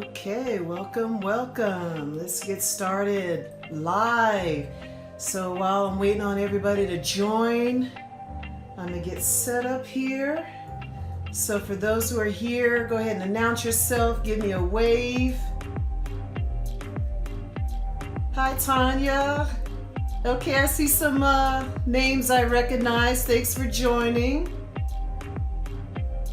Okay, welcome. Let's get started live. So while I'm waiting on everybody to join, I'm gonna get set up here. So for those who are here, go ahead and announce yourself. Give me a wave. Hi, Tanya. Okay, I see some names I recognize. Thanks for joining.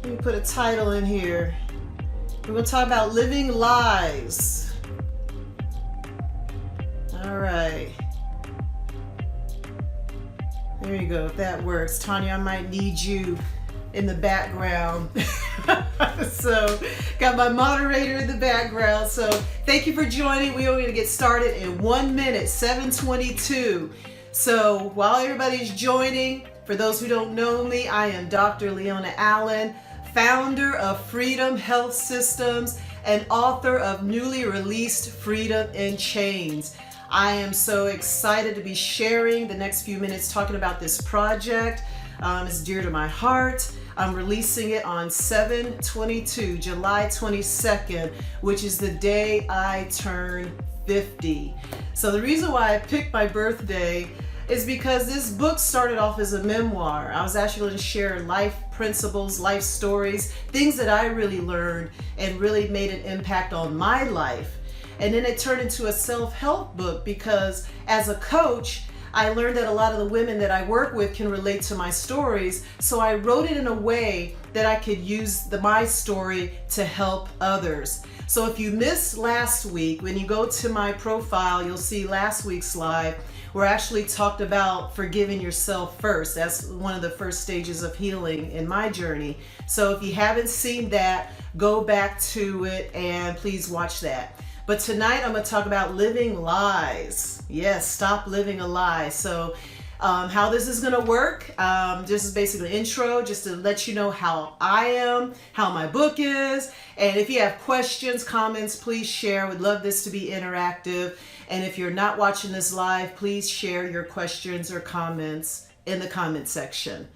Let me put a title in here. We're going to talk about living lies. All right. There you go. If that works. Tanya, I might need you in the background. So, got my moderator in the background. So, thank you for joining. We are going to get started in 1 minute, 7:22. So, while everybody's joining, for those who don't know me, I am Dr. Leona Allen, founder of Freedom Health Systems and author of newly released Freedom in Chains. I am so excited to be sharing the next few minutes talking about this project. It's dear to my heart. I'm releasing it on 7/22, July 22nd, which is the day I turn 50. So the reason why I picked my birthday is because this book started off as a memoir. I was actually going to share life principles, life stories, things that I really learned and really made an impact on my life. And then it turned into a self-help book because as a coach, I learned that a lot of the women that I work with can relate to my stories. So I wrote it in a way that I could use my story to help others. So if you missed last week, when you go to my profile, you'll see last week's live. We actually talked about forgiving yourself first. That's one of the first stages of healing in my journey. So if you haven't seen that, go back to it and please watch that. But tonight I'm going to talk about living lies. Yes, stop living a lie. So how this is going to work, this is basically an intro just to let you know how I am, how my book is. And if you have questions, comments, please share. We'd love this to be interactive. And if you're not watching this live, please share your questions or comments in the comment section.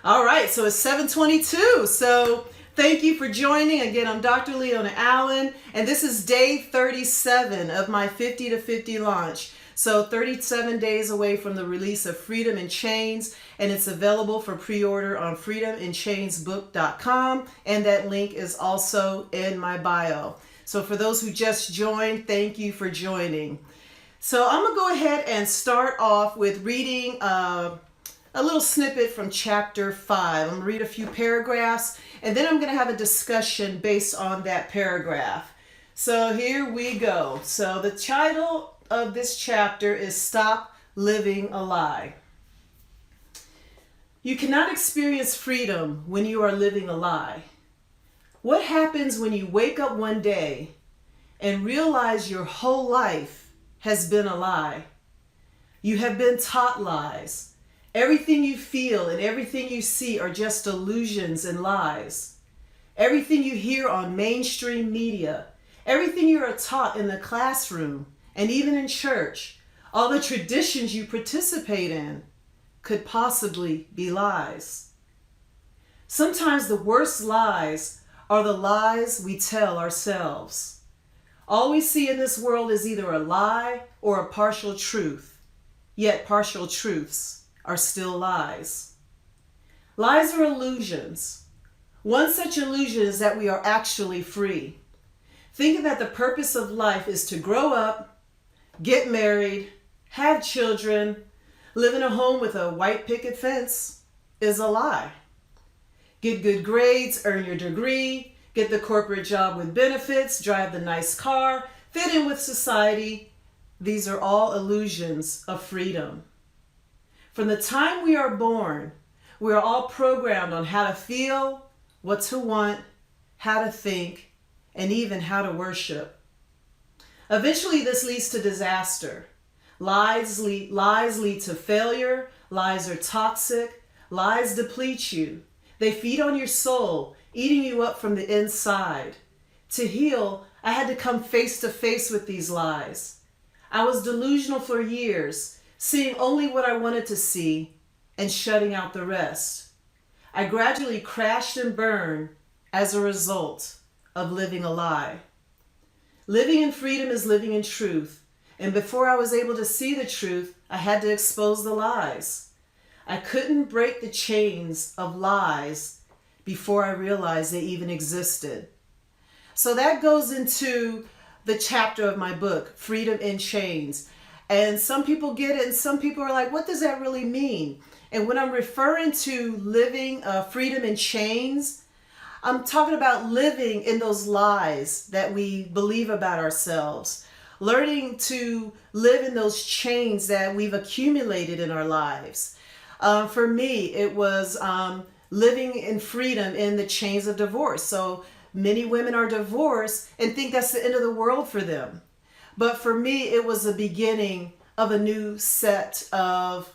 All right, so it's 7:22. So thank you for joining. Again, I'm Dr. Leona Allen, and this is day 37 of my 50 to 50 launch. So 37 days away from the release of Freedom in Chains, and it's available for pre-order on freedominchainsbook.com, and that link is also in my bio. So for those who just joined, thank you for joining. So I'm going to go ahead and start off with reading a little snippet from chapter 5. I'm going to read a few paragraphs, and then I'm going to have a discussion based on that paragraph. So here we go. So the title of this chapter is Stop Living a Lie. You cannot experience freedom when you are living a lie. What happens when you wake up one day and realize your whole life has been a lie? You have been taught lies. Everything you feel and everything you see are just illusions and lies. Everything you hear on mainstream media, everything you are taught in the classroom and even in church, all the traditions you participate in could possibly be lies. Sometimes the worst lies are the lies we tell ourselves. All we see in this world is either a lie or a partial truth, yet partial truths are still lies. Lies are illusions. One such illusion is that we are actually free. Thinking that the purpose of life is to grow up, get married, have children, live in a home with a white picket fence is a lie. Get good grades, earn your degree, get the corporate job with benefits, drive the nice car, fit in with society. These are all illusions of freedom. From the time we are born, we are all programmed on how to feel, what to want, how to think, and even how to worship. Eventually, this leads to disaster. Lies lead to failure. Lies are toxic. Lies deplete you. They feed on your soul, eating you up from the inside. To heal, I had to come face to face with these lies. I was delusional for years, seeing only what I wanted to see and shutting out the rest. I gradually crashed and burned as a result of living a lie. Living in freedom is living in truth. And before I was able to see the truth, I had to expose the lies. I couldn't break the chains of lies before I realized they even existed. So that goes into the chapter of my book, Freedom in Chains. And some people get it and some people are like, what does that really mean? And when I'm referring to living freedom in chains, I'm talking about living in those lies that we believe about ourselves. Learning to live in those chains that we've accumulated in our lives. For me, it was living in freedom in the chains of divorce. So many women are divorced and think that's the end of the world for them. But for me, it was the beginning of a new set of,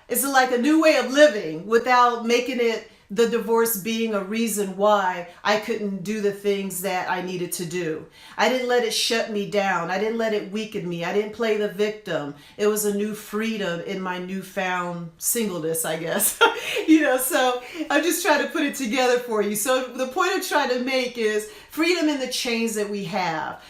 it's like a new way of living without making it the divorce being a reason why I couldn't do the things that I needed to do. I didn't let it shut me down. I didn't let it weaken me. I didn't play the victim. It was a new freedom in my newfound singleness, I guess. So I'm just trying to put it together for you. So the point I'm trying to make is freedom in the chains that we have.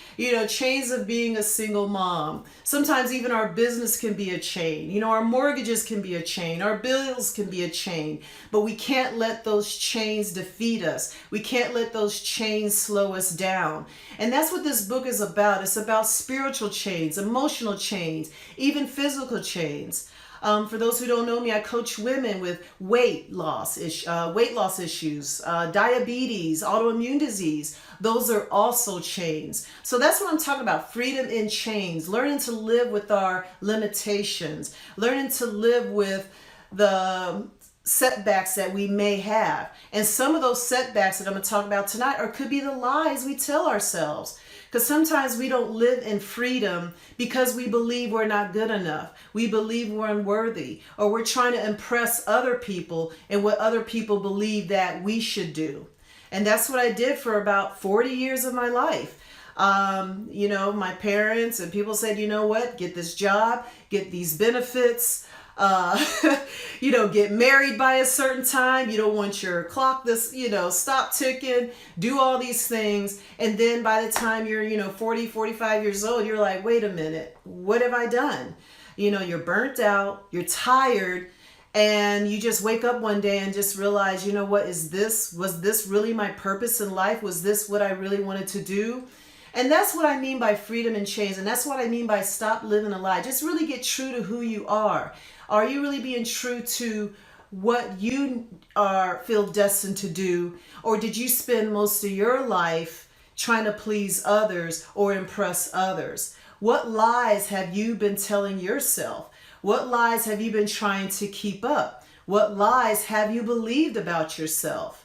Chains of being a single mom. Sometimes even our business can be a chain. Our mortgages can be a chain. Our bills can be a chain. But we can't let those chains defeat us. We can't let those chains slow us down. And that's what this book is about. It's about spiritual chains, emotional chains, even physical chains. For those who don't know me, I coach women with weight loss issues, diabetes, autoimmune disease. Those are also chains. So that's what I'm talking about, freedom in chains, learning to live with our limitations, learning to live with the setbacks that we may have. And some of those setbacks that I'm going to talk about tonight could be the lies we tell ourselves. Because sometimes we don't live in freedom because we believe we're not good enough. We believe we're unworthy, or we're trying to impress other people and what other people believe that we should do. And that's what I did for about 40 years of my life. My parents and people said, you know what, get this job, get these benefits, get married by a certain time. You don't want your clock stop ticking, do all these things. And then by the time you're, 40, 45 years old, you're like, wait a minute, what have I done? You're burnt out, you're tired, and you just wake up one day and just realize, was this really my purpose in life? Was this what I really wanted to do? And that's what I mean by freedom in chains. And that's what I mean by stop living a lie. Just really get true to who you are. Are you really being true to what you feel destined to do? Or did you spend most of your life trying to please others or impress others? What lies have you been telling yourself? What lies have you been trying to keep up? What lies have you believed about yourself?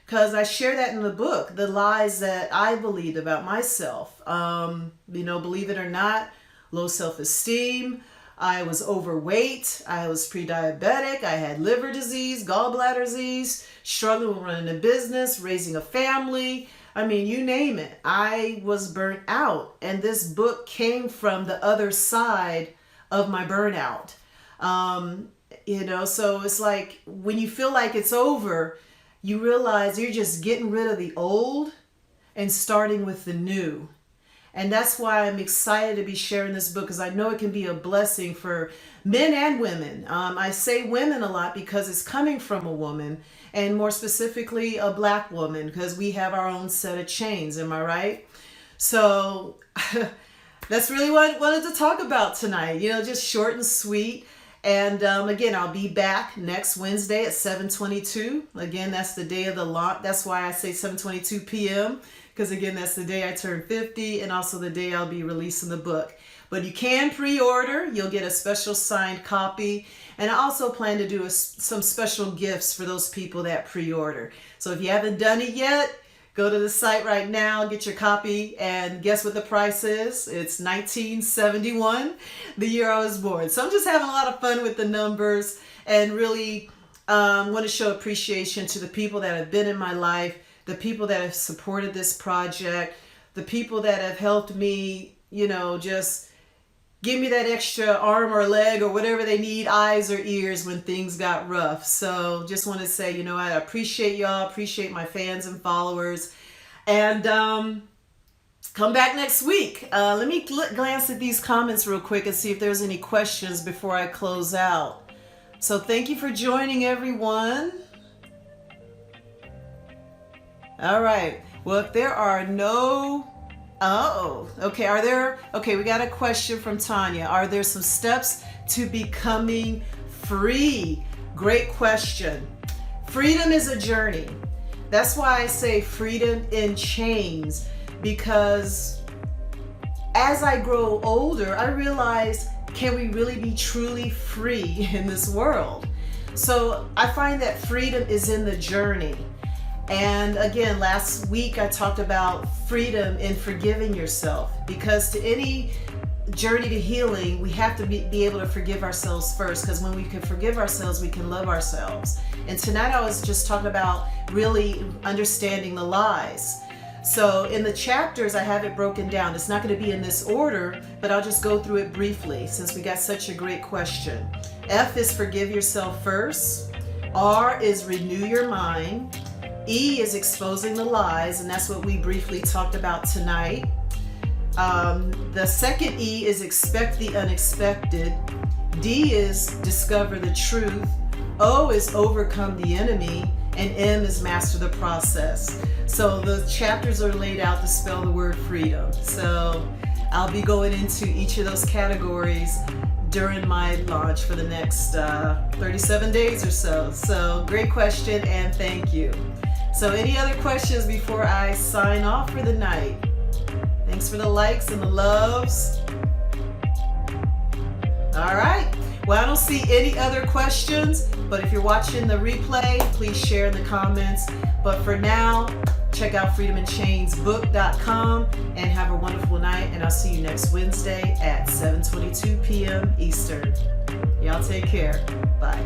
Because I share that in the book, the lies that I believed about myself. Believe it or not, low self-esteem. I was overweight. I was pre-diabetic. I had liver disease, gallbladder disease, struggling with running a business, raising a family. You name it. I was burnt out. And this book came from the other side of my burnout. So it's like when you feel like it's over, you realize you're just getting rid of the old and starting with the new. And that's why I'm excited to be sharing this book, because I know it can be a blessing for men and women. I say women a lot because it's coming from a woman, and more specifically a Black woman, because we have our own set of chains. Am I right? So that's really what I wanted to talk about tonight. Just short and sweet. And again, I'll be back next Wednesday at 7:22. Again, that's the day of the launch. That's why I say 7:22 p.m. Because again, that's the day I turn 50 and also the day I'll be releasing the book. But you can pre-order. You'll get a special signed copy. And I also plan to do some special gifts for those people that pre-order. So if you haven't done it yet, go to the site right now, get your copy, and guess what the price is? It's $19.71, the year I was born. So I'm just having a lot of fun with the numbers and really want to show appreciation to the people that have been in my life, the people that have supported this project, the people that have helped me, just give me that extra arm or leg or whatever they need, eyes or ears when things got rough. So just want to say, I appreciate y'all, appreciate my fans and followers. And Come back next week. Let me glance at these comments real quick and see if there's any questions before I close out. So thank you for joining, everyone. All right. Well, if there are no... Okay, we got a question from Tanya. Are there some steps to becoming free? Great question. Freedom is a journey. That's why I say freedom in chains, because as I grow older, I realize, can we really be truly free in this world? So I find that freedom is in the journey. And again, last week I talked about freedom in forgiving yourself, because to any journey to healing, we have to be able to forgive ourselves first, because when we can forgive ourselves, we can love ourselves. And tonight I was just talking about really understanding the lies. So in the chapters, I have it broken down. It's not going to be in this order, but I'll just go through it briefly since we got such a great question. F is forgive yourself first. R is renew your mind. E is exposing the lies, and that's what we briefly talked about tonight. The second E is expect the unexpected. D is discover the truth. O is overcome the enemy. And M is master the process. So the chapters are laid out to spell the word freedom. So I'll be going into each of those categories during my launch for the next 37 days or so. So great question, and thank you. So any other questions before I sign off for the night? Thanks for the likes and the loves. All right. Well, I don't see any other questions, but if you're watching the replay, please share in the comments. But for now, check out freedomandchainsbook.com and have a wonderful night. And I'll see you next Wednesday at 7:22 p.m. Eastern. Y'all take care. Bye.